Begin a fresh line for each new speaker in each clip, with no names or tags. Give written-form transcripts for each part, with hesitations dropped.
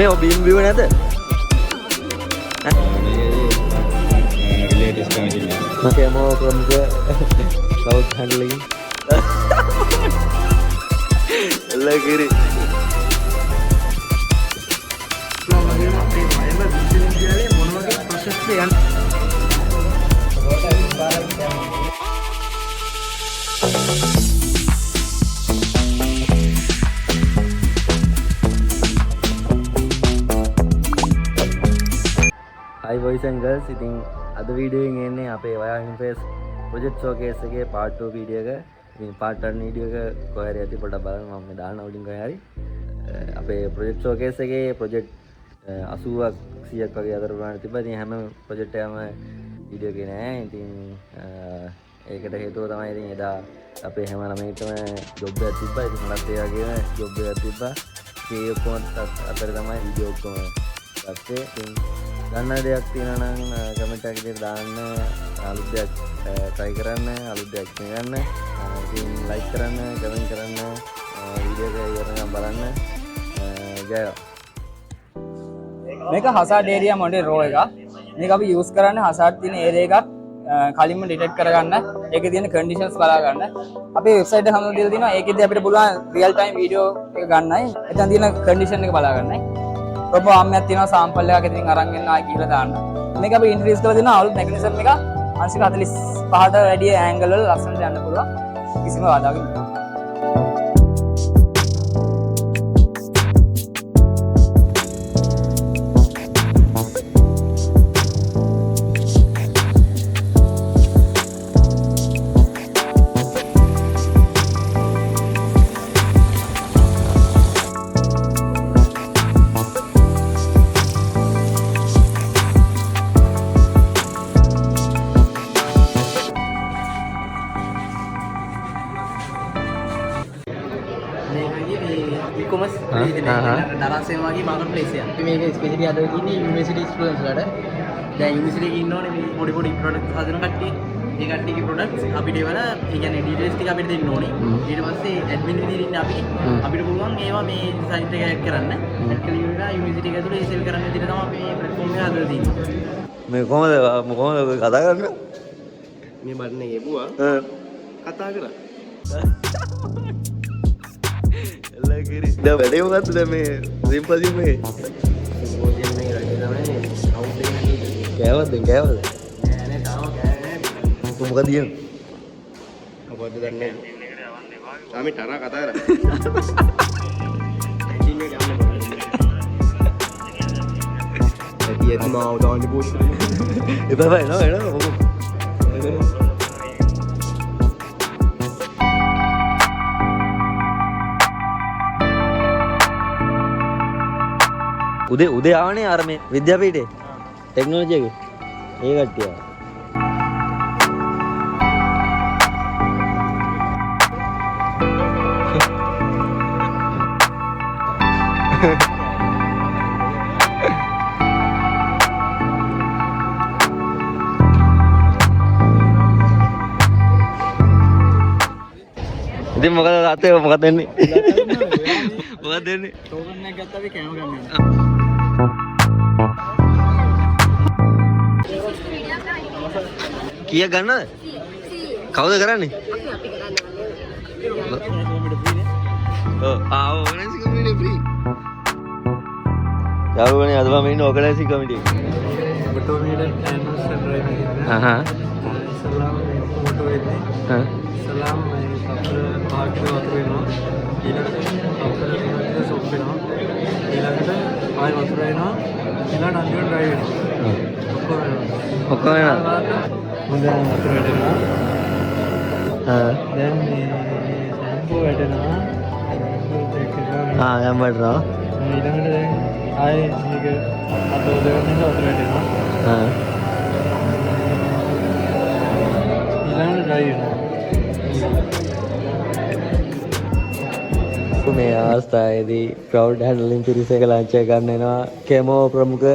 මේ ඔබ බීම් බිව නැද?
latest comedy
Camo ප්‍රමුඛ cloud handling. ලගිරි. Hi boys and girls, ඉතින් අද වීඩියෝ එකෙන් එන්නේ අපේ Via Interface project showcase එකේ part 2 වීඩියෝ එක. ඉතින් part 1 වීඩියෝ එක කොහේ හරි ඇති පොඩ්ඩක් බලන්න මම මේ දාන්න උඩින් කොහේ හරි. අපේ project showcase එකේ project 80ක් 100ක් වගේ අතර ප්‍රමාණය තිබ්බා. ඉතින් හැම project එකම වීඩියෝ එකේ නෑ. ඉතින් ඒකට හේතුව තමයි ඉතින් එදා අපේ හැම ළමයිටම ජොබ් එකක් තිබ්බා. ඉතින් මලත් ඒ වගේම ජොබ් එකක් තිබ්බා. ඒ ඔක්කොම අතර තමයි වීඩියෝ ඔක්කොම ගත්තේ. ඉතින් ගන්න දෙයක් තියෙනවා නම් කමෙන්ට් එකක් විදිහට දාන්න, අලුත් දෙයක් try කරන්න, අලුත් දෙයක් ගන්න. ඉතින් like කරන්න, comment කරන්න, වීඩියෝ එක ඉවරනකම් බලන්න. ජය.
මේක hazard area model row එකක්. මේක අපි use කරන්නේ hazard තියෙන area එකක් කලින්ම detect කරගන්න. ඒකේ තියෙන conditions බලා ගන්න. අපේ website එක හැමෝම දීලා තියෙනවා. ඒකෙදී අපිට පුළුවන් real time video එක ගන්නයි. එතන තියෙන condition එක බලා ගන්නයි. ඔබ ආම්මයක් තියෙනවා sample එකක් ඉතින් අරන් එන්න ආයි කියලා දාන්න. මේක අපි introduce කරලා දෙනවා අලුත් mechanism එක 145ට වැඩි angle වල ලස්සනට යන්න පුළුවන්. කිසිම බාධාවක් නැහැ. e-commerce දරාසේවාගේ මාකට් ප්ලේස් එකක්. මේක ස්පෙෂලි අද ඉන්නේ යුනිවර්සිටි ස්ටුඩන්ට්ස් වලට. දැන් යුනිවර්සිටි එකේ ඉන්නෝනේ මේ පොඩි පොඩි ප්‍රොඩක්ට්ස් හදන කට්ටිය. ඒ කට්ටියගේ ප්‍රොඩක්ට්ස් අපිට ඒවල ඒ කියන්නේ ඩීටේල්ස් ටික අපිට දෙන්න ඕනේ. ඊට පස්සේ ඇඩ්මින් විදිහට ඉන්න අපි අපිට පුළුවන් ඒවා මේ සයිට් එක ඇඩ් කරන්න. ඇඩ් කරලා යුනිවර්සිටි එක ඇතුලේ සෙල් කරන්න විදිහට තමයි අපි මේ ප්ලැට්ෆෝම් එක හදලා තියෙන්නේ.
මේ කොහමද කතා කරන්නේ?
මේ බටන් එක එපුවා කතා කරා.
ලගිරි. දැන් වැඩේ මොකද්ද දැන් මේ සිම්පසියම් එකේ?
සිම්පෝසියම් එකේ රැඳී තමයි අවුට් එක නැති.
කෑවද?
නෑ තාම කෑවේ නෑ.
මොකද කියන්නේ?
අපොද්ද දන්නේ නෑ. ආ මේ තරහ කතා කරා. ඇකින් එක යන්න බෑ. ඇටි මාව දාන්න පොස්ට් එක.
එපා බෑ නෝ එනවා මොකෝ. උදේ ආවනේ අර මේ විද්‍යාපීඨේ ටෙක්නොලොජි එකේ ඒ කට්ටිය ආවා. ඉතින් මොකද තාත්තේ මොකද දෙන්නේ? මොකද දෙන්නේ?
ටෝකන් එකක් ගත්තා අපි කැම ගන්න.
කීයක් ගන්නද? කවුද කරන්නේ? ඕගනයිසින් කමිටුවේ ෆ්‍රී. යාළුවනේ අද මම ඉන්නේ ඕගනයිසින් කමිටුවේ.
ඔටෝමේටඩ් ඇන්ඩ් සෙන්ටර් එකේ. සලාම් ඔටෝ වෙන්නේ. සලාම් මේ අපර පාර්ක් එක වතුර වෙනවා. ඊළඟට අපර ඉන්නකේ සොප් වෙනවා. ඊළඟට ආයෙ වතුර වෙනවා. ඊළඟට අන්තිමට ඩ්‍රයිව් වෙනවා.
ඔක්කොම වෙනවා.
හොඳ වතුර වැටෙනවා. දැන් මේ ෂැම්පූ වැටෙනවා.
යම් වටනවා.
ඊළඟට දැන් ආයෙ මේක අත උදවන්න වතුර වැටෙනවා. ඊළඟට ඩ්‍රයිව් වෙනවා.
මේ අවස්ථාවේදී ක්‍රවුඩ් හැන්ඩලින් පිරිස එක ලංච් එක ගන්න එනවා. කැමෝ ප්‍රමුඛ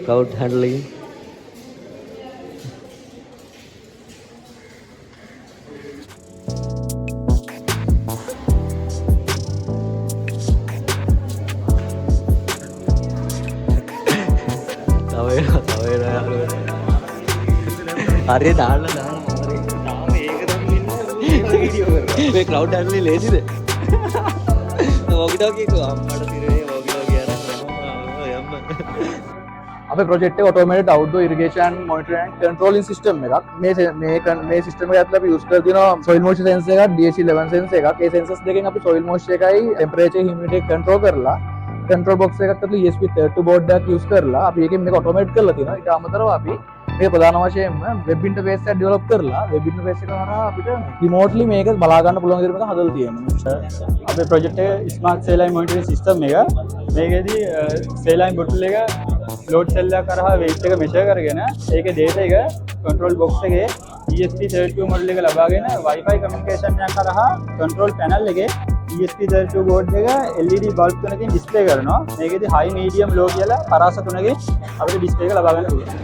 ක්‍රවුඩ් හැන්ඩලින් හරි දාන්න මමරේ. තාම ඒක තමයි ඉන්නේ වීඩියෝ කරලා. මේ ක්ලවුඩ් හැන්ඩලින් ලේසිද? වෝකිටෝකි කෝ අම්මට තිරේ වෝකිටෝකි අර යම්ම.
අපේ ප්‍රොජෙක්ට් එක automated outdoor irrigation monitoring and controlling system එකක්. මේ සිස්ටම් එක ඇතුළේ අපි යූස් කරලා තියෙනවා සොයිල් මොයිස්චර් සෙන්සර් එකක්, DHT11 සෙන්සර් එකක්. ඒ සෙන්සර්ස් දෙකෙන් අපි සොයිල් මොයිස්චර් එකයි ටෙම්පරේචර් හියුමිඩිටි එක කන්ට්‍රෝල් කරලා කන්ට්‍රෝල් බොක්ස් එකකට ඇතුළේ ESP32 බෝඩ් එකක් යූස් කරලා අපි ඒකෙන් මේක ඔටෝමේට් කරලා තියෙනවා. ඊට අමතරව අපි මේ ප්‍රධාන වශයෙන්ම වෙබ් ඉන්ටර්ෆේස් එකක් ඩෙවලොප් කරලා වෙබ් ඉන්ටර්ෆේස් එක හරහා අපිට රිමෝට්ලි මේක බලා ගන්න පුළුවන් විදිහට මේක හදලා තියෙනවා.
අපේ ප්‍රොජෙක්ට් එක ස්මාර්ට් සේලයින් මොනිටරින් සිස්ටම් එක. මේකෙදී සේලයින් බොටල් එක ලෝඩ් සෙල් එක කරහා weight එක මෙෂර් කරගෙන ඒකේ data එක control box එකේ ESP32 මොඩල් එක ලබාගෙන Wi-Fi communication එක කරහා control panel එකේ ESP32 board එක LED bulb තුනකින් display කරනවා. මේකෙදී high medium low කියලා පරාස තුනකින් අපිට display එක ලබා ගන්න පුළුවන්.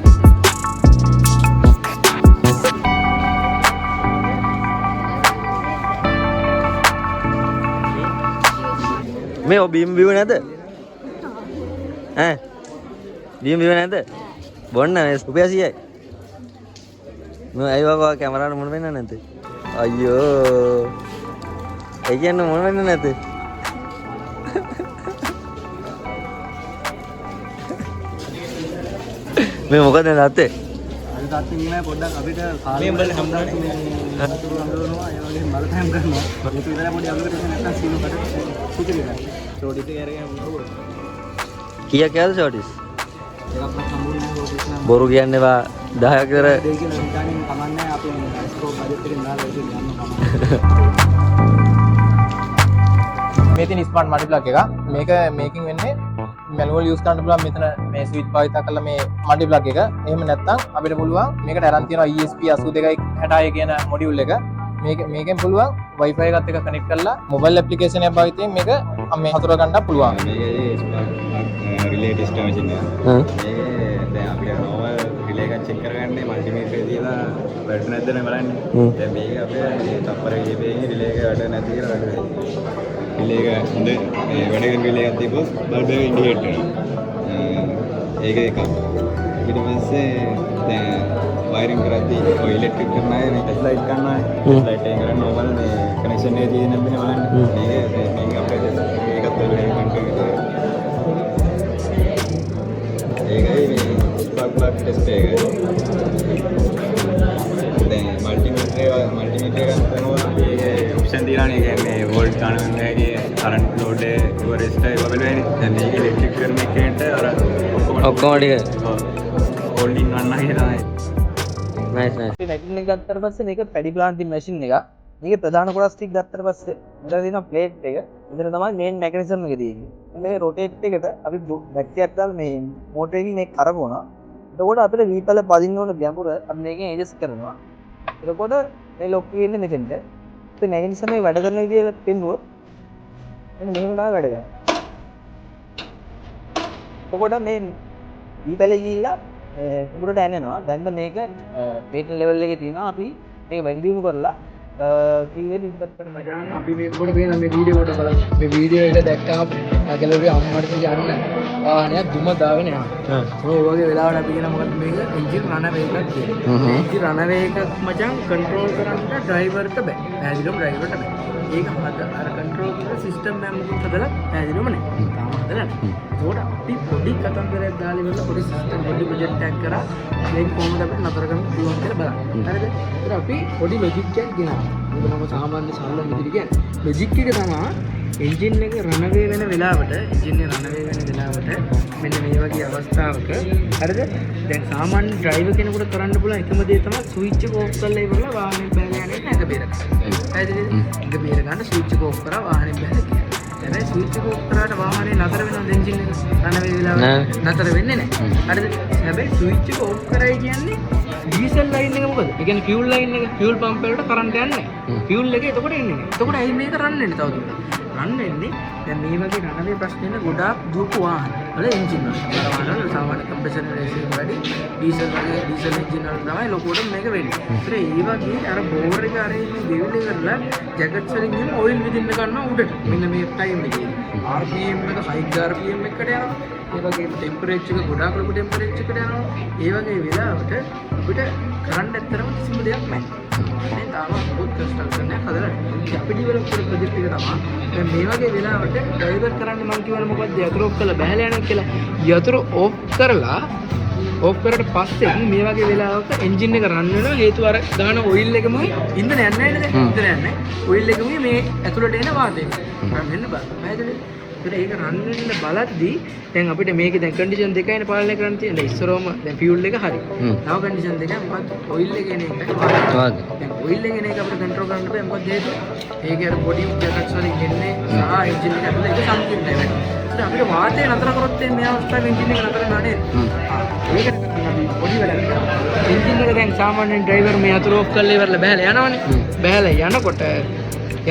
මේ බීම් බිව නැද? ඈ බීම් බිව නැද? බොන්න මේ රුපියල් 100යි. මම අයියෝ බා කැමරාවට මොන වෙන්නේ නැද්ද? අයියෝ. ඒ කියන්නේ මොන වෙන්නේ නැද්ද? මේ මොකද නැත්තේ?
අද තාත්තේ මේ පොඩ්ඩක් අපිට කාලේ බල හම්බුනානේ මේ අතුරු අඳුරනවා ඒ වගේ බලපෑම් කරනවා. ඒක විතරයි පොඩි අපිට නැත්තම් සීනුකට සුචිලා. ෂෝටිස් එක අරගෙන හම්බුනවා.
කීයක් කියලාද ෂෝටිස්?
එකක් හම්බුනේ ෂෝටිස් නම්
බොරු කියන්නේ වා 10ක් විතර
දෙක කියලා හිතාගෙන කමන්නේ අපේ ස්කෝප් බජට් එකෙන් දාලා ඒක ගන්න කමන්නේ. මේ තියෙන ස්මාර්ට් මල්ටිප්ලග් එක. මේක මේකින් වෙන්නේ මැනුවල් යූස් කරන්න පුළුවන් මෙතන මේ ස්විච් භාවිත කරලා මේ මල්ටිප්ලග් එක. එහෙම නැත්නම් අපිට පුළුවන් මේකට අරන් තියෙනවා ESP82.66 කියන මොඩියුල් එක. මේකෙන් පුළුවන් Wi-Fi එකත් එක්ක කනෙක්ට් කරලා මොබයිල් ඇප්ලිකේෂන් එකක් භාවිතයෙන් මේක මේ හසුර ගන්න පුළුවන්.
මේකේ රිලේ ටෙස්ටර් මැෂින් එක. මේකේ දැන් අපිට නෝවල් රිලේ එකක් චෙක් කරගන්නේ මල්ටිමීටරේ තියලා වැඩ නැද්ද නේ බලන්නේ. දැන් මේක අපේ තප්පරේ ගිහේ රිලේ එක වැඩ නැති කියලා වැඩ වෙයි. රිලේ එක හොඳ වැඩ කරන රිලේ එකක් තිබ්බොත් බල්බ් එක ඉන්ඩිකේට් වෙනවා. ඒක එකක්. ඊට පස්සේ දැන් වයරින් කරද්දී ඔය ඉලෙක්ට්‍රික් කරන අය මේ ටෙස්ට් ලයිට් ගන්නවා. ටෙස්ට් ලයිට් එක කරන්නේ නෝමල් මේ කනෙක්ෂන් එකේ තියෙන නැද්ද නේ බලන්න. මේක අපේ ඒකත් වෙලේ කන්ට්‍රෝල් කරනවා. ඒකයි මේ ස්පාර්ක් ප්ලග් ටෙස්ට් එක. දැන් මල්ටිමීටර් ගන්න කරනවා මේකේ ඔප්ෂන් තියෙනවානේ. ඒ කියන්නේ වෝල්ට් ගන්න හැකි කරන්ට් ලෝඩ් එක ඉවරෙස්ට් එක බලන්නේ. දැන් මේක ඉලෙක්ට්‍රික් කරන එකේට අර
ඔක්කොම ටික
හෝල්ඩින් ගන්න හිතයි.
Nice nice.
මේ මැෂින් එක ගත්තට පස්සේ මේක පැඩි ප්ලාන්ටින් මැෂින් එකක්. මේකේ ප්‍රධාන කොටස් ටික ගත්තට පස්සේ ඉතල තියෙන ප්ලේට් එක. ඉතල තමයි මේන් මෙකැනිසම් එක තියෙන්නේ. මේ රොටේට් එකට අපි බැක්ටියක් දාලා මේ මෝටර් එකකින් මේක කරකවනවා. එතකොට අපිට වීපල පදින්න ඕන ගැඹුර අපි මේකෙන් ඇඩ්ජස්ට් කරනවා. එතකොට මේ ලොක් වෙන්නේ මෙතෙන්ට. ඒ මෙකැනිසම් එක වැඩ කරන විදිය පෙන්නුවොත් මෙන්න මෙහෙම තමයි වැඩ කරන්නේ. එතකොට මේ වීපලේ ගිහිල්ලා උඩට ඇනෙනවා. දැන් මේක මේටර් ලෙවල් එකේ තියෙනවා. අපි මේක වැලියුම් කරලා කීවෙද ඉස්සත් කරනවා. අපි මේක කොට පේන මේ වීඩියෝ කොට බලන්න. මේ වීඩියෝ එක දැක්කම ගැලරිය අම්මට යන්න වාහනයක් දුම දාගෙන යනවා. ඔය වගේ වෙලාවට අපි කියන මොකද මේක එන්ජින් රනවේ එකක් තියෙනවා. එන්ජින් රනවේ එකක් මචං කන්ට්‍රෝල් කරන්න ඩ්‍රයිවර්ට බෑ. පැහැදිලිවම ඩ්‍රයිවර්ට බෑ. ඒක අර කන්ට්‍රෝල් කරන සිස්ටම් එකක් මොකක්ද හදලා පැහැදිලිවම නෑ. තාම හදලා නෑ. ඒකට අපි පොඩි කතන්දරයක් දාලා ඉවරලා පොඩි සිස්ටම් පොඩි ප්‍රොජෙක්ට් එකක් කරා මේක කොහොමද අපිට නතර කරන්න පුළුවන් කියලා බලන්න. හරිද? ඒත් අපි පොඩි ලොජික් එකක් ගෙනවා. ඒක නම් සාමාන්‍ය සරල විදිහට කියන්නේ. ලොජික් එක තමයි එන්ජින් එක රනවේ වෙන වෙලාවට එන්ජින් එක රනවේ වෙන වෙලාවට මෙන්න මේ වගේ අවස්ථාවක හරිද? දැන් සාමාන්‍ය ඩ්‍රයිවර් කෙනෙකුට කරන්න පුළුවන් එකම දේ තමයි ස්විච් එක ඕෆ් කරලා ඉවරලා වාහනේ බැලලා යන්නේ නැග බේර ගන්න. හරිද? එක බේර ගන්න ස්විච් එක ඕෆ් කරා වාහනේ බැලලා කියලා. හැබැයි ස්විච් එක ඕෆ් කරාට වාහනේ නතර වෙනවද එන්ජින් එක? රනවේ වෙලාවට නතර වෙන්නේ නැහැ. හරිද? හැබැයි ස්විච් එක ඕෆ් කරයි කියන්නේ ඩීසල් ලයින් එක මොකද? ඒ කියන්නේ ෆියුල් ලයින් එක ෆියුල් පම්ප් වලට කරන්ට් යන්නේ නැහැ. ෆියුල් එකේ එතකොට එන්නේ නැහැ. එතකොට ඇයි මේක රන් වෙන්නේ තවදුරටත්? රන් වෙන්නේ දැන් මේ වගේ රනවේ ප්‍රශ්න ඉන්න ගොඩාක් දුරක වාහන වල එන්ජින් වල. වාහන වල සාමාන්‍ය කම්ප්‍රෙෂන් රේෂියෝ වැඩි ඩීසල් වගේ ඩීසල් එන්ජින් වල තමයි ලොකුවට මේක වෙන්නේ. ඒතර ඒ වගේ අර බෝර් එක අර දෙවිලි කරලා ජැකට්ස් වලින් එහෙම ඔයිල් විදින්න ගන්නවා උඩට. මෙන්න මේ ටයිම් එකේ. RPM එක හයි RPM එකකට යනවා.
ඒ වගේ ටෙම්පරේචර් එක ගොඩාක් ලොකු ටෙම්පරේචර් එකකට යනවා. ඒ වගේ වෙලාවට අපිට කරන්ට් ඇත්තරම කිසිම දෙයක් නැහැ. මේ තාම පොත් කන්ස්ට්‍රක්ෂන් එක හදලා නැහැ. අපි ඩිවෙලොප් කරපු ප්‍රොජෙක්ට් එක තමයි. දැන් මේ වගේ වෙලාවට ඩ්‍රයිවර් කරන්න මම කියවල මොකද්ද යතුරු ඔෆ් කරලා බහැලා යනවා කියලා. යතුරු ඔෆ් කරලා ඔෆ් කරලා පස්සේ මේ වගේ වෙලාවක එන්ජින් එක රන් වෙනවා. හේතුව අර දාන ඔයිල් එකමයි ඉන්ධන යන්නේ නැහැ නේද? ඉන්ධන යන්නේ. ඔයිල් එකමයි මේ ඇතුළට එන වාතය. මෙන්න බලන්න. පැහැදිලිද? ඒක රන් වෙන්න බලද්දී දැන් අපිට මේකේ දැන් කන්ඩිෂන් දෙකයිනේ පාලනය කරන්න තියෙන්නේ. දැන් ඉස්සරෝම දැන් ෆියුල් එක හරි. තව කන්ඩිෂන් දෙකක් මොකක්ද? ඔයිල් එක එන එකයි වාතය. දැන් ඔයිල් එක එන එක අපිට කන්ට්‍රෝල් කරන්න බෑ. මොකද හේතුව? ඒකේ අර බොඩි ජැකට්ස් වලින් එන්නේ සහ එන්ජින් එක ඇතුළේ ඒක සංකීර්ණයි වෙන්නේ. ඒත් අපිට වාතය නතර කරොත් මේ අවස්ථාවේ එන්ජින් එක නතර වෙනවා නේද? ඒක අපි පොඩි වැඩක් කරනවා. එන්ජින් එක දැන් සාමාන්‍යයෙන් ඩ්‍රයිවර් මේ අතුරු ඔෆ් කරලා ඉවරලා බහැලා යනවනේ. බහැලා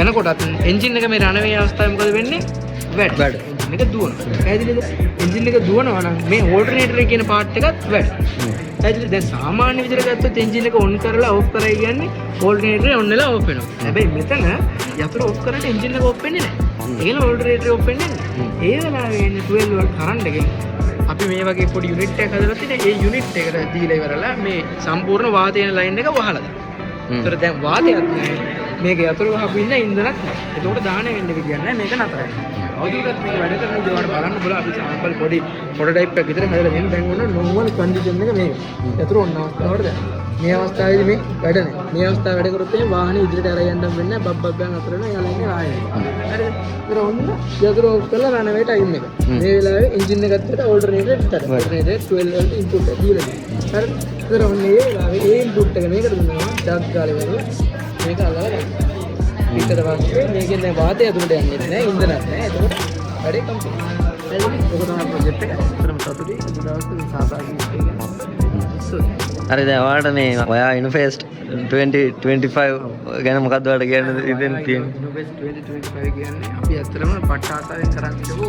යනකොටත් එන්ජින් එක මේ රන වේ අවස්ථාවේ මොකද වෙන්නේ? වැඩ. එන්ජින් එක දුවනවා. පැහැදිලිද? එන්ජින් එක දුවනවා නම් මේ ඕල්ටර්නේටර් කියන පාර්ට් එකත් වැඩ. පැහැදිලිද? දැන් සාමාන්‍ය විදිහට ගත්තොත් එන්ජින් එක ඔන් කරලා ඔෆ් කරයි කියන්නේ ඕල්ටර්නේටර් ඔන් වෙලා ඔෆ් වෙනවා. හැබැයි මෙතන යතුරු ඔෆ් කරලා එන්ජින් එක ඔෆ් වෙන්නේ නැහැ. ඒකල ඕල්ටර්නේටර් ඔෆ් වෙන්නේ නැහැ. ඒ වෙලාවේ එන්නේ 12 වෝල්ට් කරන්ට් එකෙන් අපි මේ වගේ පොඩි යුනිට් එකක් හදලා තියෙන. ඒ යුනිට් එකට දීලා ඉවරලා මේ සම්පූර්ණ වාතය යන ලයින් එක වහලා දානවා. ඒතර දැන් වාතයක් නැහැ. මේක යතුරු වහපු ඉන්න ඉන්ධනක් නැහැ. ඒකට දාහන වෙන්න විදියක් නැහැ. මේක නතර වෙනවා. අවුරුද්දක් මේක වැඩ කරන ඉතින් බලන්න බලලා අපි සාම්පල් පොඩි ප්‍රොටෝටයිප් එකක් විතර හදලා දෙන්න. දැන් ඔන්න නෝමල් කන්ඩිෂන් එක මේක. යතුරු ඔන්න අවස්ථාවට දැන්. මේ අවස්ථාවේදී මේ වැඩ නැහැ. මේ අවස්ථාව වැඩ කරොත් එහේ වාහනේ ඉදිරියට අරගෙන යන්න වෙන්නේ නැහැ. බබ් ගන්න අතර වෙනවා. යාලා ඉන්නේ ආයෙ. හරිද? ඒතර ඔන්න යතුරු ඔෆ් කරලා රන් වේ ටයිම් එක. මේ වෙලාවේ එන්ජින් එක ඇත්තට ඕල්ටර්නේටර් විතර. ඕල්ටර්නේටර් 12 වලට ඉන්පුට් එක දීලා තියෙනවා. හරිද? ඒතර ඔන්න මේ වෙලාවේ ඒ ඉන්පුට් එක මේකට දුන්නා. ඩග් ගාලේ වගේ මේක අල්ලලා ගන්න. ඊට පස්සේ මේකෙන් දැන් වාතය ඇතුළට යන්නේ නැහැ. ඉන්ධනක් නැහැ. ඒකට වැඩේ කම්ප්ලීට්. ඒක තමයි ප්‍රොජෙක්ට් එක. අතරම සතුටුයි. අද දවස් තුනේ සහභාගී වෙන්න.
හරි දැන් ඔයාලට මේ ඔයා ඉන්ෆෙස්ට් 2025 ගැන මොකක්ද ඔයාලට කියන්න ඉතින් තියෙන්නේ?
ඉන්ෆෙස්ට් 2025 කියන්නේ අපි ඇත්තටම පට්ට ආසාවෙන් කරන් හිටපු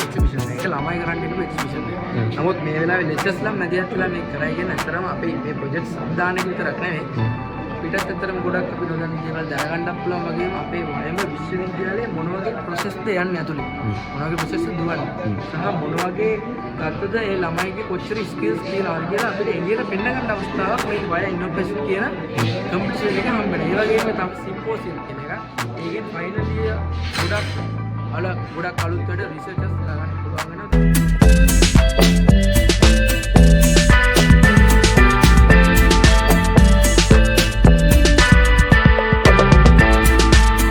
එක්සිබිෂන් එක. ළමයි කරන් හිටපු එක්සිබිෂන් එක. නමුත් මේ වෙලාවේ ලෙක්චර්ස්ලා මැදිහත් වෙලා මේක කරයි කියන ඇත්තටම අපේ මේ ප්‍රොජෙක්ට් සම්දානක විතරක් නෙවෙයි. පිටත් ඇත්තටම ගොඩක් අපි නොදන්න දේවල් දැනගන්නත් පුළුවන් වගේම අපේ වයඹ විශ්වවිද්‍යාලයේ මොන වගේ ප්‍රොසෙස්ද යන්නේ ඇතුලේ මොන වගේ ප්‍රොසෙස්ද දුවන්නේ සහ මොන වගේ ගත්තද ඒ ළමයිගේ කොච්චර ස්කිල්ස් තියෙනවද කියලා අපිට එළියට පෙන්න ගන්න අවස්ථාවක් මේ වය ඉනෝවේෂන් කියන කම්පිටිෂන් එක හම්බෙනවා. ඒ වගේම තමයි සිම්පෝසියම් කියන එක. ඒකෙන් ෆයිනලි ගොඩක් අලුත් වැඩ රිසර්චර්ස් දාගන්න පුළුවන් වෙනවා.